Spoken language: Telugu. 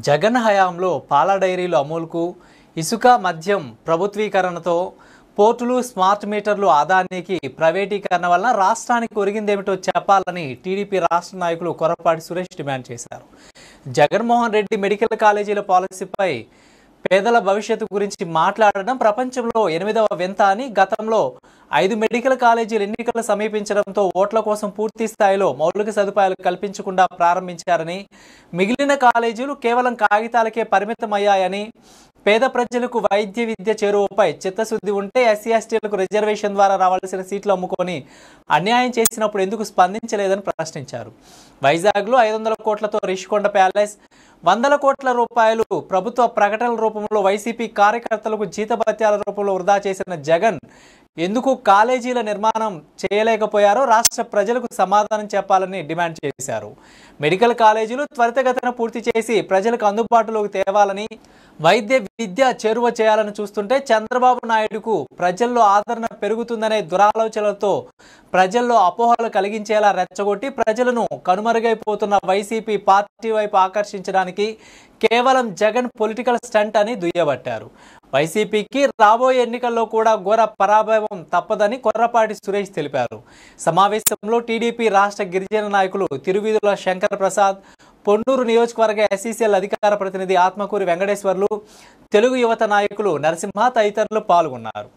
జగన్ హయాంలో పాల డైరీలు అమూల్కు, ఇసుక మద్యం ప్రభుత్వీకరణతో పోర్టులు, స్మార్ట్ మీటర్లు అదానికి ప్రైవేటీకరణ వలన రాష్ట్రానికి ఒరిగిందేమిటో చెప్పాలని టీడీపీ రాష్ట్ర నాయకులు కొర్రపాటి సురేష్ డిమాండ్ చేశారు. జగన్మోహన్ రెడ్డి మెడికల్ కాలేజీల పాలసీపై పేదల భవిష్యత్తు గురించి మాట్లాడడం ప్రపంచంలో 8వ వింత అని, గతంలో 5 మెడికల్ కాలేజీలు ఎన్నికలు సమీపించడంతో ఓట్ల కోసం పూర్తి స్థాయిలో మౌలిక సదుపాయాలు కల్పించకుండా ప్రారంభించారని, మిగిలిన కాలేజీలు కేవలం కాగితాలకే పరిమితమయ్యాయని, పేద ప్రజలకు వైద్య విద్య చేరువపై చిత్తశుద్ధి ఉంటే ఎస్సీ ఎస్టీలకు రిజర్వేషన్ ద్వారా రావాల్సిన సీట్లు అమ్ముకొని అన్యాయం చేసినప్పుడు ఎందుకు స్పందించలేదని ప్రశ్నించారు. వైజాగ్లో 500 కోట్లతో రిషికొండ ప్యాలెస్, 100 కోట్ల రూపాయలు ప్రభుత్వ ప్రకటనల రూపంలో వైసీపీ కార్యకర్తలకు జీతభత్యాల రూపంలో వృధా చేసిన జగన్ ఎందుకు కాలేజీల నిర్మాణం చేయలేకపోయారో రాష్ట్ర ప్రజలకు సమాధానం చెప్పాలని డిమాండ్ చేశారు. మెడికల్ కాలేజీలు త్వరితగతిన పూర్తి చేసి ప్రజలకు అందుబాటులోకి తేవాలని, వైద్య విద్య చేరువ చేయాలని చూస్తుంటే చంద్రబాబు నాయుడుకు ప్రజల్లో ఆదరణ పెరుగుతుందనే దురాలోచనలతో ప్రజల్లో అపోహలు కలిగించేలా రెచ్చగొట్టి ప్రజలను కనుమరుగైపోతున్న వైసీపీ పార్టీ వైపు ఆకర్షించడానికి కేవలం జగన్ పొలిటికల్ స్టంట్ అని దుయ్యబట్టారు. వైసీపీకి రాబోయే ఎన్నికల్లో కూడా ఘోర పరాభవం తప్పదని కొర్రపాటి సురేష్ తెలిపారు. సమావేశంలో టీడీపీ రాష్ట్ర గిరిజన నాయకులు తిరువీధుల శంకర్ ప్రసాద్, పొన్నూరు నియోజకవర్గ ఎస్సీసీఎల్ అధికార ప్రతినిధి ఆత్మకూరి వెంకటేశ్వర్లు, తెలుగు యువత నాయకులు నరసింహ తదితరులు పాల్గొన్నారు.